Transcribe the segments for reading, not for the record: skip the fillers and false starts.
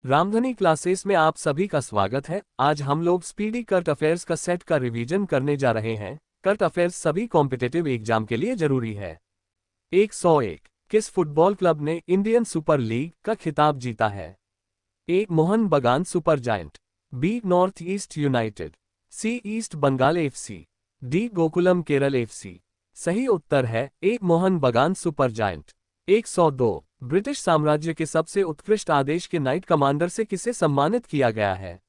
Ramdhani classes में आप सभी का स्वागत है। आज हम लोग स्पीडी करंट अफेयर्स का सेट का रिवीजन करने जा रहे हैं। करंट अफेयर्स सभी कॉम्पिटिटिव एग्जाम के लिए जरूरी है। 101 किस फुटबॉल क्लब ने इंडियन सुपर लीग का खिताब जीता है? A. Mohun Bagan super giant, B. North East United, C. East Bengal FC, D. Gokulam Kerala FC. सही उत्तर है A. Mohun Bagan super giant. 102 British साम्राज्य के सबसे उत्कृष्ट आदेश के नाइट कमांडर से किसे सम्मानित किया गया है?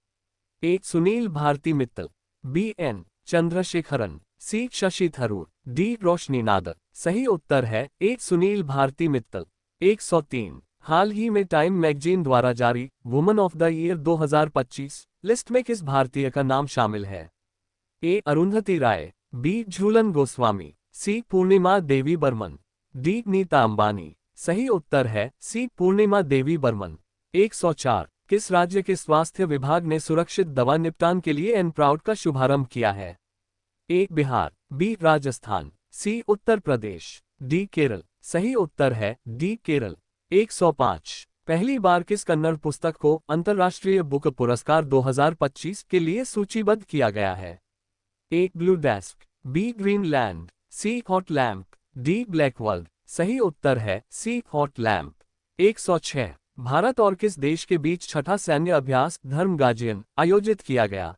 ए. सुनील भारती मित्तल, बी. एन. चंद्रशेखरन, सी. शशि थरूर, डी. रोशनी नादर। सही उत्तर है ए. सुनील भारती मित्तल। 103 हाल ही में टाइम मैगजीन द्वारा जारी woman of the year 2025 list में किस भारतीय का नाम शामिल है? ए. अरुंधति राय, बी. झूलन गोस्वामी, सी. पूर्णिमा देवी बर्मन, डी. नीता अंबानी। सही उत्तर है सी. पूर्णिमा देवी बर्मन। 104 किस राज्य के स्वास्थ्य विभाग ने सुरक्षित दवा निपटान के लिए एनप्राउड का शुभारंभ किया है? ए. बिहार, बी. राजस्थान, सी. उत्तर प्रदेश, डी. केरल। सही उत्तर है डी. केरल। 105 पहली बार किस कन्नड़ पुस्तक को अंतर्राष्ट्रीय बुक पुरस्कार 2025 के लिए सूचीबद्ध किया गया है? A. Blue desk, B. Greenland, C. Hot lamp, D. Black world. सही उत्तर है सी. Hot lamp. 106 भारत और किस देश के बीच छठा सैन्य अभ्यास धर्म गाजियन आयोजित किया गया?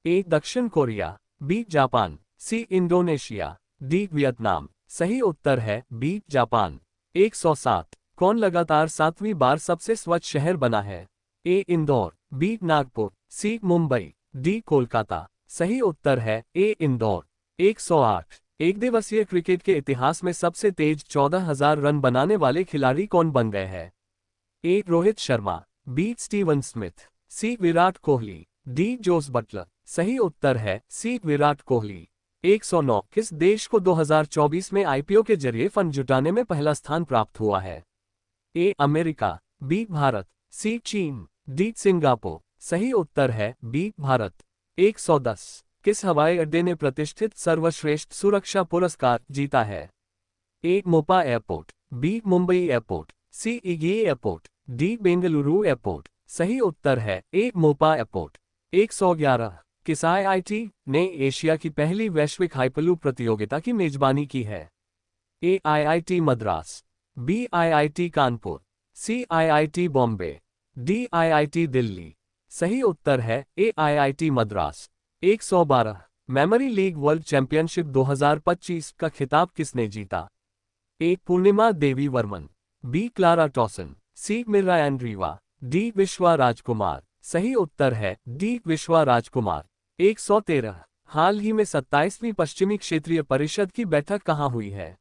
ए. दक्षिण Korea, B. Japan, C. Indonesia, D. Vietnam. सही उत्तर है बी. जापान। 107 कौन लगातार 7वीं बार सबसे स्वच्छ शहर बना है? ए. इंदौर, बी. नागपुर, सी. मुंबई, डी. कोलकाता। सही उत्तर है ए. इंदौर। 108 एक दिवसीय क्रिकेट के इतिहास में सबसे तेज 14,000 रन बनाने वाले खिलाड़ी कौन बन गए हैं? A. Rohit Sharma, B. Steven Smith, C. Virat Kohli, D. Jos Buttler. सही उत्तर है सी. विराट कोहली। 109 किस देश को 2024 में आईपीओ के जरिए फंड जुटाने में पहला स्थान प्राप्त हुआ है? A. America, B. Bharat, C. चीन, डी. सिंगापुर। सही उत्तर है बी. भारत। 110 किस हवाई अड्डे ने प्रतिष्ठित सर्वश्रेष्ठ सुरक्षा पुरस्कार जीता है? A. Mopa airport, B. Mumbai airport, C. इगी एयरपोर्ट, डी. बेंगलुरु एयरपोर्ट। सही उत्तर है ए. मोपा एयरपोर्ट। 111 किस आईआईटी ने एशिया की पहली वैश्विक हाइपरलूप प्रतियोगिता की मेजबानी की है? A. IIT Madras, B. IIT Kanpur, C. IIT Bombay, D. IIT Delhi. सही उत्तर है A. IIT Madras. 112 memory league world championship 2025 का खिताब किसने जीता? A. Purnima Devi Varman, B. Klara Tauson, C. Mirra Andreeva, D. Vishwa Rajkumar. सही उत्तर है डी. विश्वा राजकुमार। 113 हाल ही में 27वीं पश्चिमी क्षेत्रीय परिषद की बैठक कहाँ हुई है?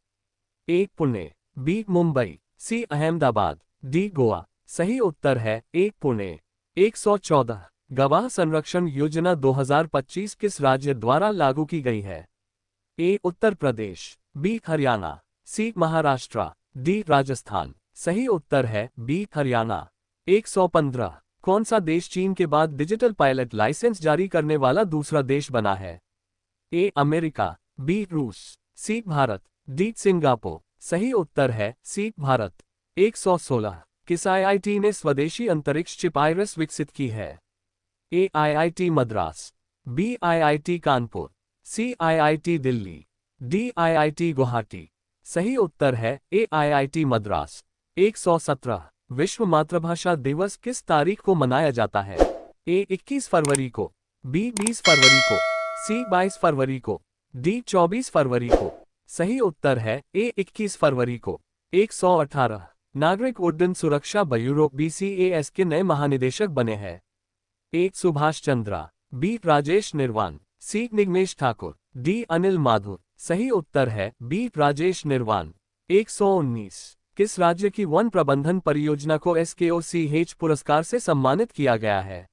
ए. पुणे, बी. मुंबई, सी. अहमदाबाद, डी. गोवा। सही उत्तर है ए. पुणे। 114 गवाह संरक्षण योजना 2025 किस राज्य द्वारा लागू की गई है? ए. उत्तर प्रदेश, बी. हरियाणा, सी. महाराष्ट्र, डी. राजस्थान। सही उत्तर है बी. हरियाणा। 115 कौन सा देश चीन के बाद डिजिटल पायलट लाइसेंस जारी करने वाला दूसरा देश बना है? ए. America, B. रूस, सी. भारत, डी. सिंगापुर। सही उत्तर है सी. भारत। 116 किस आईआईटी ने स्वदेशी अंतरिक्ष चिप आइरिस विकसित की है? A. IIT Madras, B. IIT Kanpur, C. IIT Delhi, D. IIT Guwahati. सही उत्तर है ए. आईआईटी मद्रास। 117 विश्व मातृभाषा दिवस किस तारीख को मनाया जाता है? ए. 21 फरवरी को, बी. 20 फरवरी को, सी. 22 फरवरी को, डी. 24 फरवरी को। सही उत्तर है ए. 21 फरवरी को। 118 नागरिक उड्डयन सुरक्षा ब्यूरो BCAS के नए महानिदेशक बने हैं? ए. सुभाष चंद्रा, बी. राजेश निर्वाण, सी. निगमेश ठाकुर, डी. अनिल माथुर। सही उत्तर है बी. राजेश निर्वाण। 119 किस राज्य की वन प्रबंधन परियोजना को SKOCH पुरस्कार से सम्मानित किया गया है?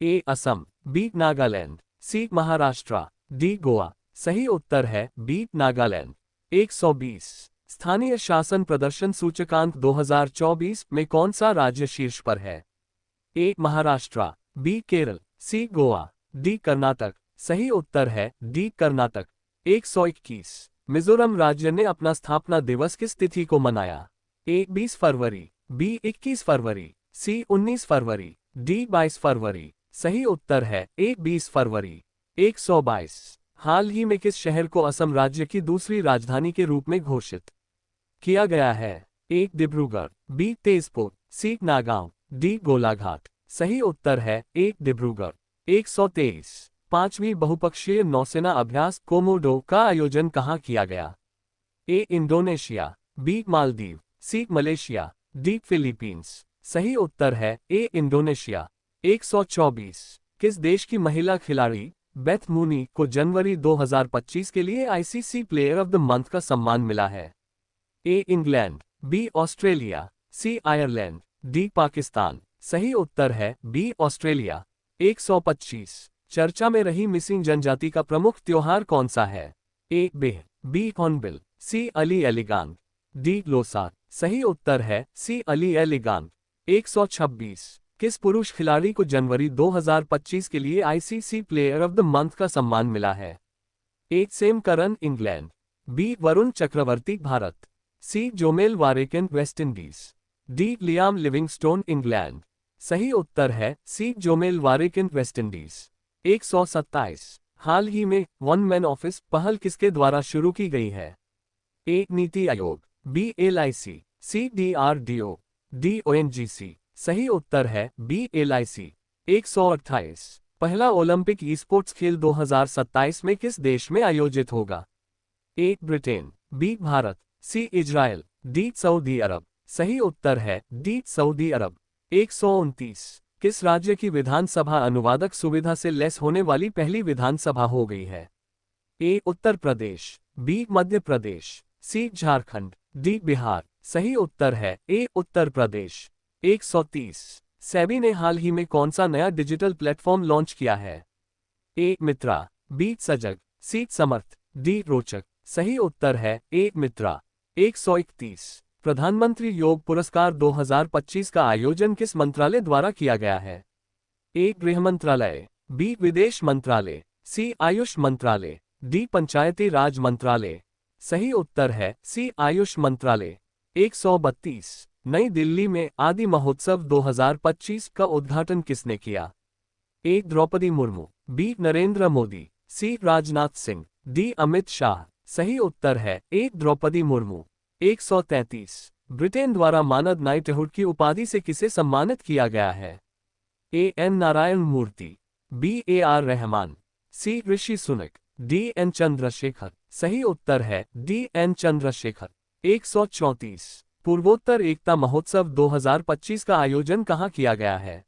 ए. असम, बी. नागालैंड, सी. महाराष्ट्र, डी. गोवा। सही उत्तर है बी. नागालैंड। 120 स्थानीय शासन प्रदर्शन सूचकांक 2024 में कौन सा राज्य शीर्ष पर है? A. Maharashtra, B. Kerala, C. Goa, D. Karnataka. सही उत्तर है डी. कर्नाटक। 121 मिजोरम राज्य ने अपना स्थापना दिवस किस तिथि को मनाया? ए. 20 फरवरी, बी. 21 फरवरी, सी 19 फरवरी, डी 22 फरवरी। सही उत्तर है ए 20 फरवरी। 122। हाल ही में किस शहर को असम राज्य की दूसरी राजधानी के रूप में घोषित किया गया है? ए डिब्रूगढ़, बी तेजपुर, सी नागांव, डी गोलाघाट। सही उत्तर है ए डिब्रूगढ़। 123। पांचवीं बहुपक्षीय नौसेना अभ्यास कोमोडो का आयोजन कहाँ किया गया? ए इंडोनेशिया, बी मालदीव, सी मलेशिया, डी फिलीपींस। सही उत्तर है ए इंडोनेशिया। 124। किस देश की महिला खिलाड़ी बेथ मूनी को जनवरी 2025 के लिए ICC player of the month का सम्मान मिला है? A England, B Australia, C Ireland, D Pakistan. सही उत्तर है बी ऑस्ट्रेलिया। 125। चर्चा में रही मिसिंग जनजाति का प्रमुख त्योहार कौन सा है? ए बेह, बी हॉर्नबिल, सी अली एलिगांग, डी लोसार। सही उत्तर है सी अली एलिगांग। 126। किस पुरुष खिलाड़ी को जनवरी 2025 के लिए ICC player of the month का सम्मान मिला है? A Sam Curran England, B Varun Chakravarthy Bharat, C Jomel Warrican West Indies, D Liam Livingstone England. सही उत्तर है सी जोमेल वारेकिन वेस्टइंडीज। 127। हाल ही में वन मैन ऑफिस पहल किसके द्वारा शुरू की गई है? ए नीति आयोग, बी एलआईसी, सी डीआरडीओ, डी ओएनजीसी। सही उत्तर है बी एलआईसी। 128। पहला ओलंपिक ई स्पोर्ट्स खेल 2027 में किस देश में आयोजित होगा? A Britain, B Bharat, C Israel, D Saudi Arab. सही उत्तर है डी सऊदी अरब। 129। किस राज्य की विधानसभा अनुवादक सुविधा से लैस होने वाली पहली विधानसभा हो गई है? ए उत्तर प्रदेश, बी मध्य प्रदेश, सी झारखंड, डी बिहार। सही उत्तर है ए उत्तर प्रदेश। 130। सेबी ने हाल ही में कौन सा नया डिजिटल प्लेटफॉर्म लॉन्च किया है? ए मित्रा, बी सजग, सी समर्थ, डी रोचक। सही उत्तर है ए मित्रा। 131। प्रधानमंत्री योग पुरस्कार 2025 का आयोजन किस मंत्रालय द्वारा किया गया है? ए गृह मंत्रालय, बी विदेश मंत्रालय, सी आयुष मंत्रालय, डी पंचायती राज मंत्रालय। सही उत्तर है सी आयुष मंत्रालय। 132। नई दिल्ली में आदि महोत्सव 2025 का उद्घाटन किसने किया? ए द्रौपदी मुर्मू, बी नरेंद्र मोदी, सी राजनाथ सिंह, डी अमित शाह। सही उत्तर है ए द्रौपदी मुर्मू। 133। ब्रिटेन द्वारा मानद नाइटहुड की उपाधि से किसे सम्मानित किया गया है? A N Narayana Murthy, B A R Rahman, C Rishi Sunak, D N Chandrasekhar. सही उत्तर है डी एन चंद्रशेखर। 134। पूर्वोत्तर एकता महोत्सव 2025 का आयोजन कहाँ किया गया है?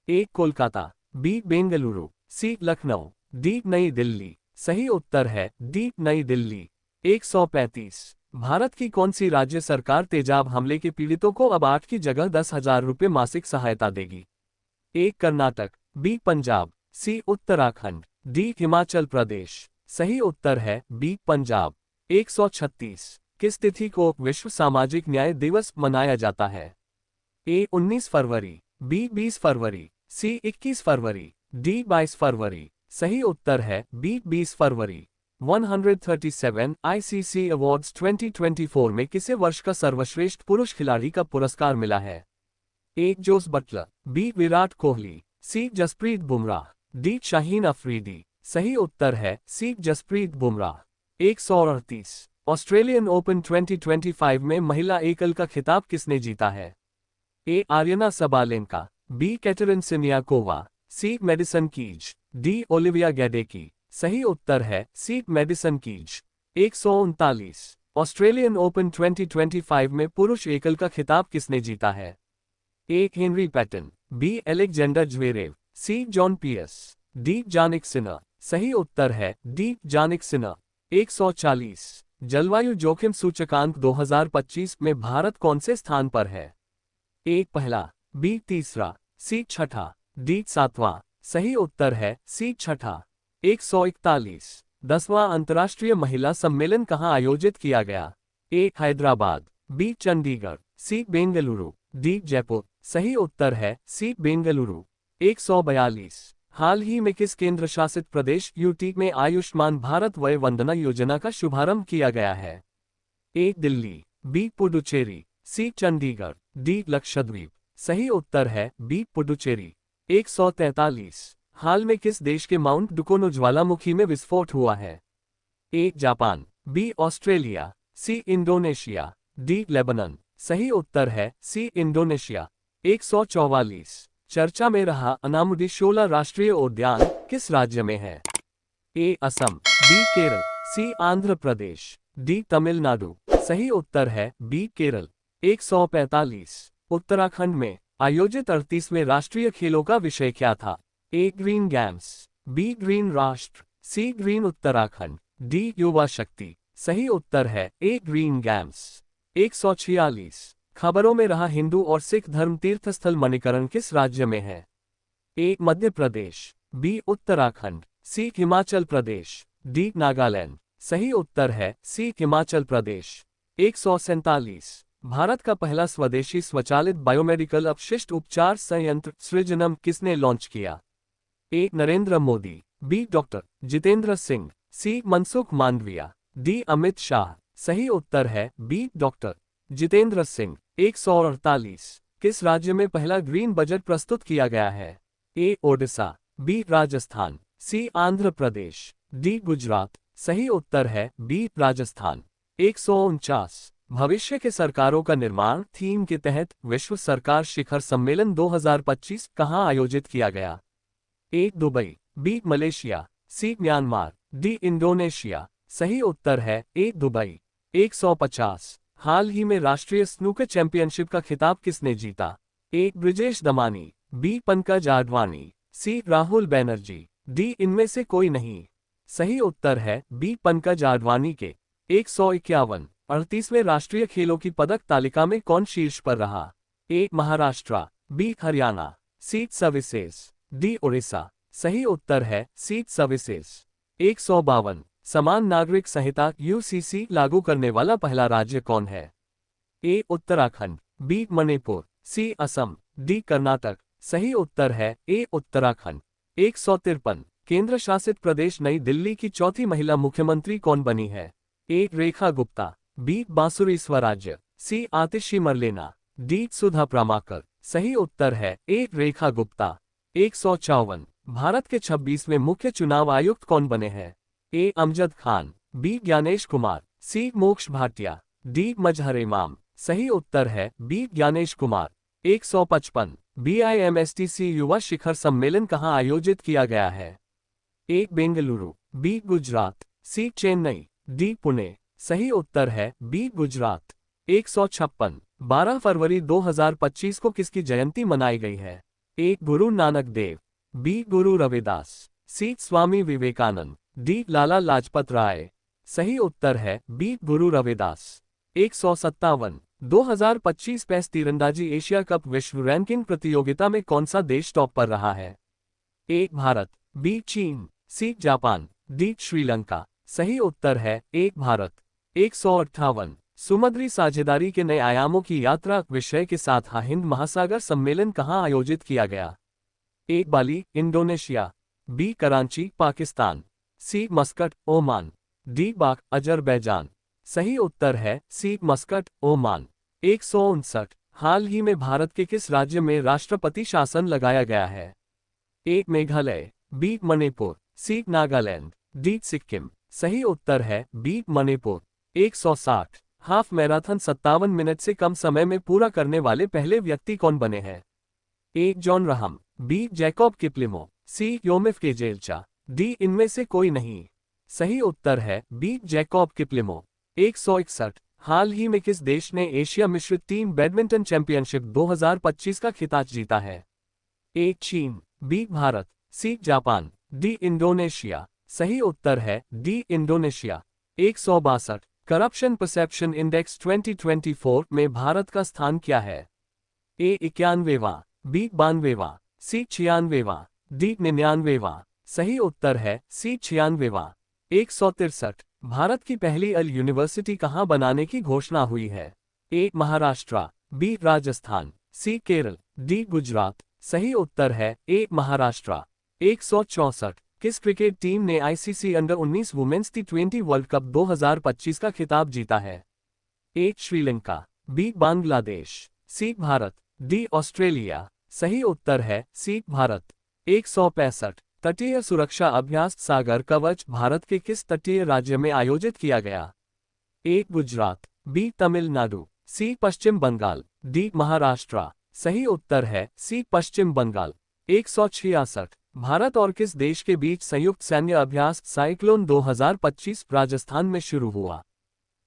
ए कोलकाता, बी बेंगलुरु, सी लखनऊ, डी नई दिल्ली। सही उत्तर है डी नई दिल्ली। 135। भारत की कौन सी राज्य सरकार तेजाब हमले के पीड़ितों को अब 8 की जगह 10,000 रुपये मासिक सहायता देगी? ए कर्नाटक, बी पंजाब, सी उत्तराखंड, डी हिमाचल प्रदेश। सही उत्तर है बी पंजाब। 136। किस तिथि को विश्व सामाजिक न्याय दिवस मनाया जाता है? ए 19 फरवरी, बी 20 फरवरी, सी 21 फरवरी, डी 22 फरवरी। सही उत्तर है बी 20 फरवरी। 137 आईसीसी अवार्ड्स 2024 में किसे वर्ष का सर्वश्रेष्ठ पुरुष खिलाड़ी का पुरस्कार मिला है? A Jos Buttler, B Virat Kohli, C Jasprit Bumrah, D Shaheen Afridi. सही उत्तर है C Jasprit Bumrah. 138। Australian Open 2025 में महिला एकल का खिताब किसने जीता है? A Aryna Sabalenka, B Katerina Siniakova, C Madison Keys, D Olivia Gadecki. सही उत्तर है C Madison Keys. 139। Australian Open 2025 में पुरुष एकल का खिताब किसने जीता है? A Henry Patten, B Alexander Zverev, C John piers, D जानिक Sinner. सही उत्तर है डी जानिक सिनर। 140। जलवायु जोखिम सूचकांक 2025 में भारत कौन से स्थान पर है? ए पहला, बी तीसरा, सी छठा, डी सातवां। सही उत्तर है सी छठा। 141। 10वां अंतर्राष्ट्रीय महिला सम्मेलन कहाँ आयोजित किया गया? ए हैदराबाद, बी चंडीगढ़, सी बेंगलुरु, डी जयपुर। सही उत्तर है सी बेंगलुरु। 142। हाल ही में किस केंद्र शासित प्रदेश यूटी में आयुष्मान भारत वय वंदना योजना का शुभारंभ किया गया है? ए दिल्ली, बी पुडुचेरी, सी चंडीगढ़, डी लक्षद्वीप। सही उत्तर है बी पुडुचेरी। 143। हाल में किस देश के माउंट डुकोनो ज्वालामुखी में विस्फोट हुआ है? A Japan, B Australia, C Indonesia, D Lebanon. सही उत्तर है सी इंडोनेशिया। 144। चर्चा में रहा अनामुडी शोला राष्ट्रीय उद्यान किस राज्य में है? ए असम, बी केरल, सी आंध्र प्रदेश, डी तमिलनाडु। सही उत्तर है बी केरल। 145। उत्तराखंड में आयोजित 38वें राष्ट्रीय खेलों का विषय क्या था? ए ग्रीन गेम्स, बी ग्रीन राष्ट्र, सी ग्रीन उत्तराखंड, डी युवा शक्ति। सही उत्तर है ए ग्रीन गेम्स। 146। खबरों में रहा हिंदू और सिख धर्म तीर्थस्थल मणिकरण किस राज्य में है? ए मध्य प्रदेश, बी उत्तराखंड, सी हिमाचल प्रदेश, डी नागालैंड। सही उत्तर है सी हिमाचल प्रदेश। 147। भारत का पहला स्वदेशी स्वचालित बायोमेडिकल अपशिष्ट उपचार संयंत्र सृजनम किसने लॉन्च किया? ए नरेंद्र मोदी, बी डॉक्टर जितेंद्र सिंह, सी मनसुख मांडविया, डी अमित शाह। सही उत्तर है बी डॉक्टर जितेंद्र सिंह। 148। किस राज्य में पहला ग्रीन बजट प्रस्तुत किया गया है? ए ओडिशा, बी राजस्थान, सी आंध्र प्रदेश, डी गुजरात। सही उत्तर है बी राजस्थान। 149। भविष्य के सरकारों का निर्माण थीम के तहत विश्व सरकार शिखर सम्मेलन 2025 कहां आयोजित किया गया? ए दुबई, बी मलेशिया, सी म्यांमार, डी इंडोनेशिया। सही उत्तर है ए दुबई। 150। हाल ही में राष्ट्रीय स्नूकर चैंपियनशिप का खिताब किसने जीता? ए ब्रिजेश दमानी, बी पंकज आडवाणी, सी राहुल बैनर्जी, डी इनमें से कोई नहीं। सही उत्तर है बी पंकज आडवाणी के। 151। 38वें राष्ट्रीय खेलों की पदक तालिका में कौन शीर्ष पर रहा? ए महाराष्ट्र, बी हरियाणा, सी सर्विसेज, डी उड़ीसा। सही उत्तर है सी सर्विसेज। 152। समान नागरिक संहिता यूसीसी लागू करने वाला पहला राज्य कौन है? ए उत्तराखंड, बी मणिपुर, सी असम, डी कर्नाटक। सही उत्तर है ए उत्तराखंड। 153। केंद्र शासित प्रदेश नई दिल्ली की चौथी महिला मुख्यमंत्री कौन बनी है? ए रेखा गुप्ता, बी बांसुरी स्वराज्य, सी आतिशी मरलेना, डी सुधा प्रामाकर। सही उत्तर है ए रेखा गुप्ता। 154। भारत के 26वें मुख्य चुनाव आयुक्त कौन बने हैं? ए अमजद खान, बी ज्ञानेश कुमार, सी मोक्ष भाटिया, डी मजहर इमाम। सही उत्तर है बी ज्ञानेश कुमार। 155। BIMSTC युवा शिखर सम्मेलन कहां आयोजित किया गया है? ए बेंगलुरु, बी गुजरात, सी चेन्नई, डी पुणे। सही उत्तर है बी गुजरात। 156। 12 फरवरी 2025 को किसकी जयंती मनाई गई है? ए गुरु नानक देव, बी गुरु रविदास, सी स्वामी विवेकानंद, डी लाला लाजपत राय। सही उत्तर है बी गुरु रविदास। 157। 2025 पेस तीरंदाजी एशिया कप विश्व रैंकिंग प्रतियोगिता में कौन सा देश टॉप पर रहा है? ए भारत, बी चीन, सी जापान, डी श्रीलंका। सही उत्तर है ए भारत। 158। सुमद्री साझेदारी के नए आयामों की यात्रा विषय के साथ हिंद महासागर सम्मेलन कहां आयोजित किया गया? ए बाली, इंडोनेशिया, बी कराची, पाकिस्तान, सी मस्कट, ओमान, डी बाक, अजरबैजान। सही उत्तर है सी मस्कट, ओमान। 159। हाल ही में भारत के किस राज्य में राष्ट्रपति शासन लगाया गया है? A Meghalaya, B Manipur, C Nagaland, D Sikkim. सही उत्तर है B Manipur. 160। Half marathon 57 minute से कम समय में पूरा करने वाले पहले व्यक्ति कौन बने हैं? ए जॉन रहम, बी जैकब किपलिमो, सी योमिफ केजेल्चा, डी इनमें से कोई नहीं। सही उत्तर है बी जैकब किपलिमो। 161। हाल ही में किस देश ने एशिया मिश्रित टीम बैडमिंटन चैंपियनशिप 2025 का खिताब जीता है? ए चीन, B Bharat, C Japan, D Indonesia. सही उत्तर है D Indonesia. 162। Corruption perception index 2024 में भारत का स्थान क्या है? ए 91वां, बी 92वां, सी 96वां, डी 99वां। सही उत्तर है सी 96वां। 163। भारत की पहली अल यूनिवर्सिटी कहां बनाने की घोषणा हुई है? A Maharashtra, B Rajasthan, C Kerala, D Gujarat. सही उत्तर है ए महाराष्ट्र। 164। किस क्रिकेट टीम ने ICC under 19 women's T20 world cup 2025 का खिताब जीता है? A Sri Lanka, B Bangladesh, C Bharat, D Australia. सही उत्तर है सी भारत। 165 तटीय सुरक्षा अभ्यास सागर कवच भारत के किस तटीय राज्य में आयोजित किया गया? ए गुजरात, बी तमिलनाडु, सी पश्चिम बंगाल, डी महाराष्ट्र। सही उत्तर है सी पश्चिम बंगाल। 166 भारत और किस देश के बीच संयुक्त सैन्य अभ्यास साइक्लोन 2025 राजस्थान में शुरू हुआ?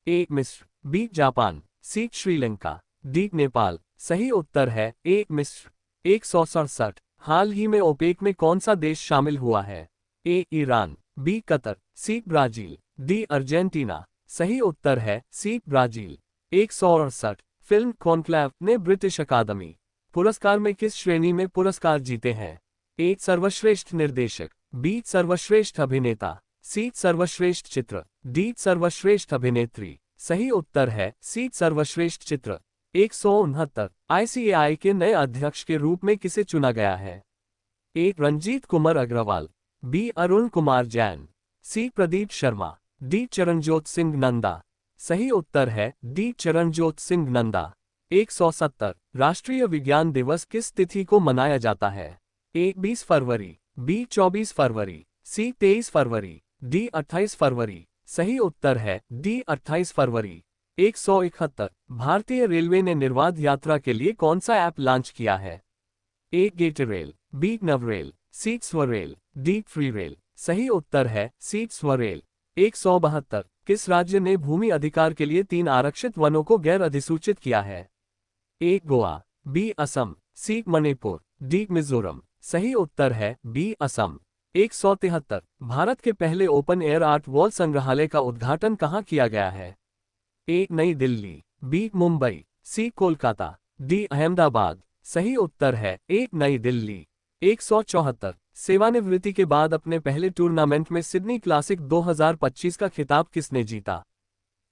ए मिस्र, बी जापान, सी श्रीलंका, डी नेपाल। सही उत्तर है ए मिस्र। 167 हाल ही में ओपेक में कौन सा देश शामिल हुआ है? A Iran, B Qatar, C Brazil, D Argentina. सही उत्तर है सी ब्राजील। 168 फिल्म कॉन्क्लेव ने ब्रिटिश अकादमी पुरस्कार में किस श्रेणी में पुरस्कार जीते हैं? ए सर्वश्रेष्ठ निर्देशक, बी सर्वश्रेष्ठ अभिनेता, सी सर्वश्रेष्ठ चित्र, डी सर्वश्रेष्ठ अभिनेत्री। सही उत्तर है सी सर्वश्रेष्ठ चित्र। 169 आईसीएआई के नए अध्यक्ष के रूप में किसे चुना गया है? ए रंजीत कुमार अग्रवाल, बी अरुण कुमार जैन, सी प्रदीप शर्मा, डी चरणजोत सिंह नंदा। सही उत्तर है डी चरणजोत सिंह नंदा। 170 राष्ट्रीय विज्ञान दिवस किस तिथि को मनाया जाता है? ए 20 फरवरी, बी 24 फरवरी, सी 23 फरवरी, डी 28 फरवरी। सही उत्तर है डी 28 फरवरी। 171 भारतीय रेलवे ने निर्बाध यात्रा के लिए कौन सा ऐप लॉन्च किया है? ए गेटरेल, बी नवरेल, सी स्वरेल, डी फ्री रेल। सही उत्तर है सी स्वरेल। 172 किस राज्य ने भूमि अधिकार के लिए 3 आरक्षित वनों को गैर अधिसूचित किया है? ए गोवा, बी असम, सी मणिपुर, डी मिजोरम। सही उत्तर है बी असम। 173 भारत के पहले ओपन एयर आर्ट वॉल संग्रहालय का उद्घाटन कहाँ किया गया है? ए नई दिल्ली, बी मुंबई, सी कोलकाता, डी अहमदाबाद। सही उत्तर है ए नई दिल्ली। 174 सेवानिवृत्ति के बाद अपने पहले टूर्नामेंट में सिडनी क्लासिक 2025 का खिताब किसने जीता?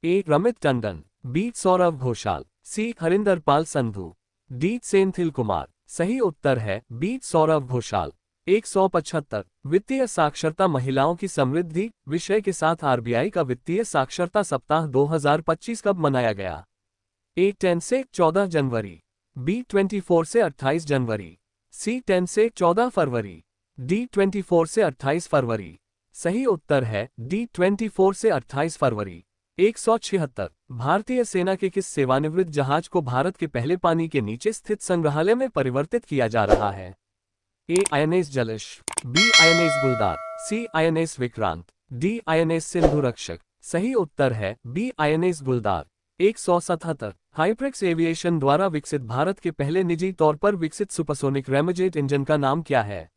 ए रमित टंडन, बी सौरव घोषाल, सी हरिंदर पाल संधू, डी सेंथिल कुमार। सही उत्तर है बी सौरव घोषाल। 175 वित्तीय साक्षरता महिलाओं की समृद्धि विषय के साथ आरबीआई का वित्तीय साक्षरता सप्ताह 2025 कब मनाया गया? ए 10 से 14 जनवरी, बी 24 से 28 जनवरी, सी 10 से 14 फरवरी, डी 24 से 28 फरवरी। सही उत्तर है डी 24 से 28 फरवरी। 176 भारतीय सेना के किस सेवानिवृत्त जहाज को भारत के पहले पानी के नीचे स्थित संग्रहालय में परिवर्तित किया जा रहा है? A INS Jalash, B INS Guldar, C INS Vikrant, D INS Sindhu Rakshak. सही उत्तर है बी आईएनएस गुलदार। 177 हाइप्रेक्स एविएशन द्वारा विकसित भारत के पहले निजी तौर पर विकसित सुपरसोनिक रेमोजेट इंजन का नाम क्या है?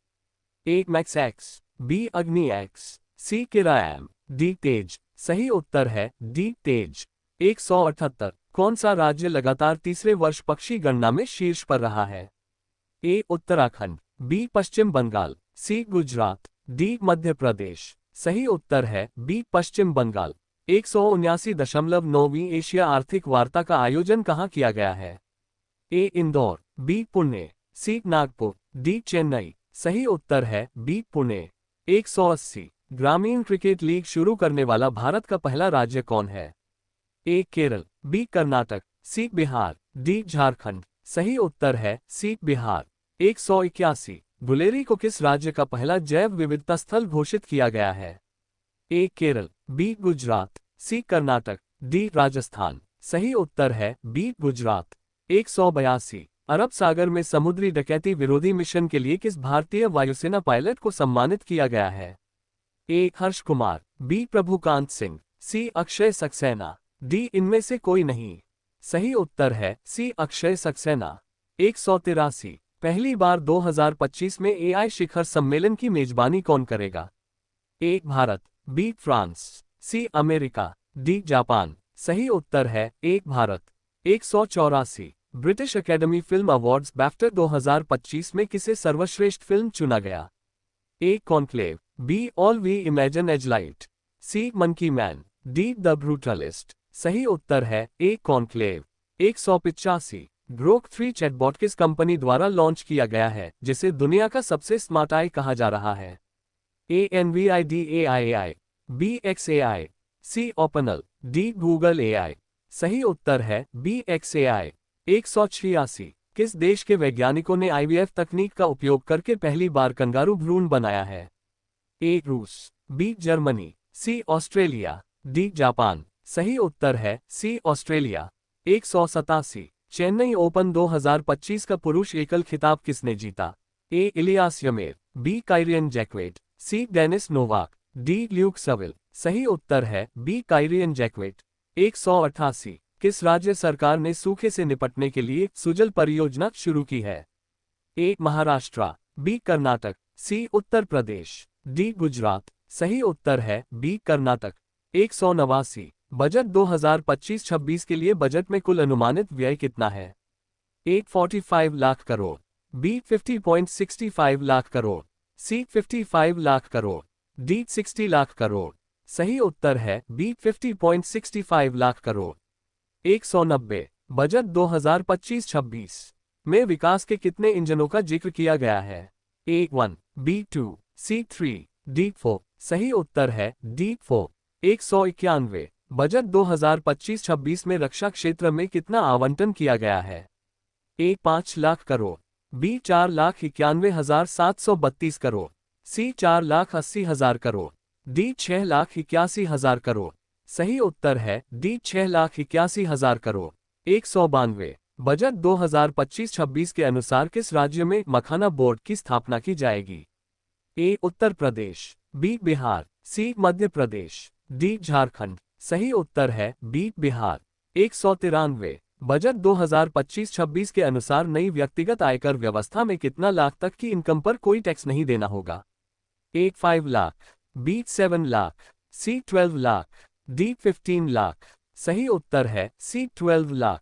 ए मैक्स एक्स, बी अग्नि एक्स, सी किराएम, डी तेज। सही उत्तर है डी तेज। 178 कौन सा राज्य लगातार तीसरे वर्ष पक्षी गणना में शीर्ष पर रहा है? ए उत्तराखंड, बी पश्चिम बंगाल, सी गुजरात, डी मध्य प्रदेश। सही उत्तर है बी पश्चिम बंगाल। 179.9वीं एशिया आर्थिक वार्ता का आयोजन कहाँ किया गया है? ए इंदौर, बी पुणे, सी नागपुर, डी चेन्नई। सही उत्तर है बी पुणे। 180 ग्रामीण क्रिकेट लीग शुरू करने वाला भारत का पहला राज्य कौन है? ए केरल, बी कर्नाटक, सी बिहार, डी झारखंड। सही उत्तर है सी बिहार। 181 गुलेरी को किस राज्य का पहला जैव विविधता स्थल घोषित किया गया है? ए केरल, बी गुजरात, सी कर्नाटक, डी राजस्थान। सही उत्तर है बी गुजरात। 182 अरब सागर में समुद्री डकैती विरोधी मिशन के लिए किस भारतीय वायुसेना पायलट को सम्मानित किया गया है? ए हर्ष कुमार, बी प्रभुकांत सिंह, सी अक्षय सक्सेना, डी इनमें से कोई नहीं। सही उत्तर है सी अक्षय सक्सेना। 183 पहली बार 2025 में एआई शिखर सम्मेलन की मेजबानी कौन करेगा? A Bharat, B France, C America, D Japan. सही उत्तर है A Bharat. 184 British Academy Film Awards BAFTA 2025 में किसे सर्वश्रेष्ठ फिल्म चुना गया? A Conclave, B All We Imagine As Light, C Monkey Man, D The Brutalist. सही उत्तर है ए कॉन्क्लेव। 185 ग्रोक 3 चैटबॉट किस कंपनी द्वारा लॉन्च किया गया है जिसे दुनिया का सबसे स्मार्ट आई कहा जा रहा है? ए NVIDIA, बी XAI, सी ओपनल, डी गूगल AI। सही उत्तर है बी XAI। 186 किस देश के वैज्ञानिकों ने आईवीएफ तकनीक का उपयोग करके पहली बार कंगारू भ्रूण बनाया है? ए रूस, बी जर्मनी, सी ऑस्ट्रेलिया, डी जापान। सही उत्तर है सी ऑस्ट्रेलिया। 187। चेन्नई ओपन 2025 का पुरुष एकल खिताब किसने जीता? ए इलियास यमीर, बी काइरियन जैक्वेट, सी डेनिस नोवाक, डी ल्यूक सविल। सही उत्तर है बी काइरियन जैक्वेट। 188। किस राज्य सरकार ने सूखे से निपटने के लिए सुजल परियोजना शुरू की है? A Maharashtra, B Karnataka, C Uttar Pradesh, D Gujarat. सही उत्तर है बी कर्नाटक। 189। बजट 2025-26 के लिए बजट में कुल अनुमानित व्यय कितना है? ए 45 लाख करोड़, बी 50.65 लाख करोड़, सी 55 लाख करोड़, डी 60 लाख करोड़। सही उत्तर है बी 50.65 लाख करोड़। 190। बजट 2025-26 में विकास के कितने इंजनों का जिक्र किया गया है? ए 1, बी 2, सी 3, डी 4। सही उत्तर है डी 4। 191। बजट 2025-26 में रक्षा क्षेत्र में कितना आवंटन किया गया है? ए 5 लाख करोड़, बी 4,91,732 करोड़, सी 4,80,000 करोड़, डी 6,81,000 करोड़। सही उत्तर है डी 6,81,000 करोड़। 192। बजट 2025-26 के अनुसार किस राज्य में मखाना बोर्ड की स्थापना की जाएगी? ए उत्तर प्रदेश, बी बिहार, सी मध्य प्रदेश, डी झारखंड। सही उत्तर है बी बिहार। 193। बजट 2025-26 के अनुसार नई व्यक्तिगत आयकर व्यवस्था में कितना लाख तक की इनकम पर कोई टैक्स नहीं देना होगा? ए 5 लाख, बी 7 लाख, सी 12 लाख, डी 15 लाख। सही उत्तर है सी 12 लाख।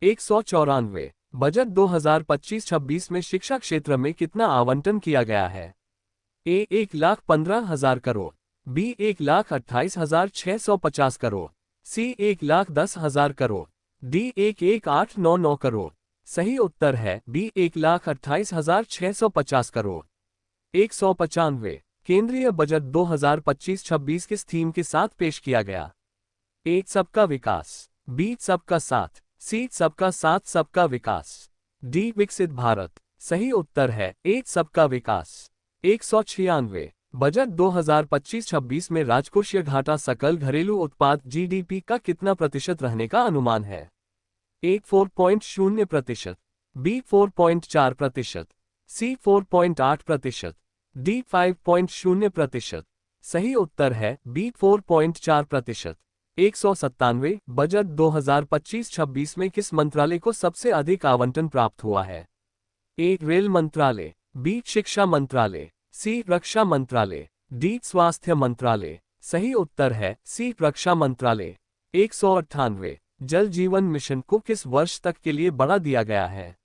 194। बजट 2025-26 में शिक्षा क्षेत्र में कितना आवंटन किया गया है? ए 1,15,000 करोड़, बी 1,28,650 करोड़, सी 1,10,000 करोड़, डी 1,1899 करोड़। सही उत्तर है बी 1,28,650 करोड़। 195। केंद्रीय बजट 2025-26 किस थीम के साथ पेश किया गया? ए सबका विकास, बी सबका साथ, सी सबका साथ सबका विकास, डी विकसित भारत। सही उत्तर है ए सबका विकास। 196। बजट 2025-26 में राजकोषीय घाटा सकल घरेलू उत्पाद जीडीपी का कितना प्रतिशत रहने का अनुमान है? ए 4.0%, बी 4.4%, सी 4.8%, डी 5.0%। सही उत्तर है बी 4.4%। 197। बजट 2025-26 में किस मंत्रालय को सबसे अधिक आवंटन प्राप्त हुआ है? ए रेल मंत्रालय, बी शिक्षा मंत्रालय, सी रक्षा मंत्रालय, डी स्वास्थ्य मंत्रालय। सही उत्तर है सी रक्षा मंत्रालय। 198। जल जीवन मिशन को किस वर्ष तक के लिए बढ़ा दिया गया है?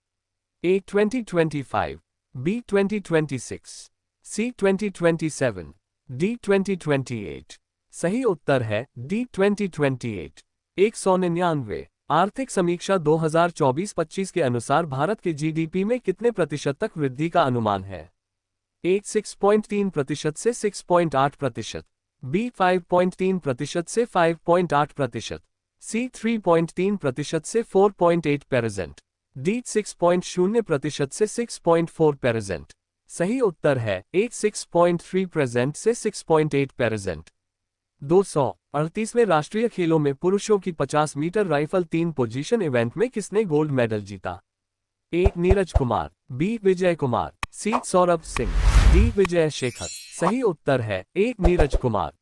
ए 2025, बी 2026, सी 2027, डी 2028। सही उत्तर है डी 2028। 199। आर्थिक समीक्षा 2024-25 के अनुसार भारत के जीडीपी में कितने प्रतिशत तक वृद्धि का अनुमान है? ए 6.3% से 6.8%, बी 5.3% से 5.8%, सी 3.3% से 4.8%, डी 6.0% से 6.4%। सही उत्तर है ए 6.3% से 6.8%। 238वें राष्ट्रीय खेलों में पुरुषों की 50 मीटर राइफल 3 पोजीशन इवेंट में किसने गोल्ड मेडल जीता? ए नीरज कुमार, बी विजय कुमार, सी सौरभ सिंह, डी विजय शेखर। सही उत्तर है ए नीरज कुमार।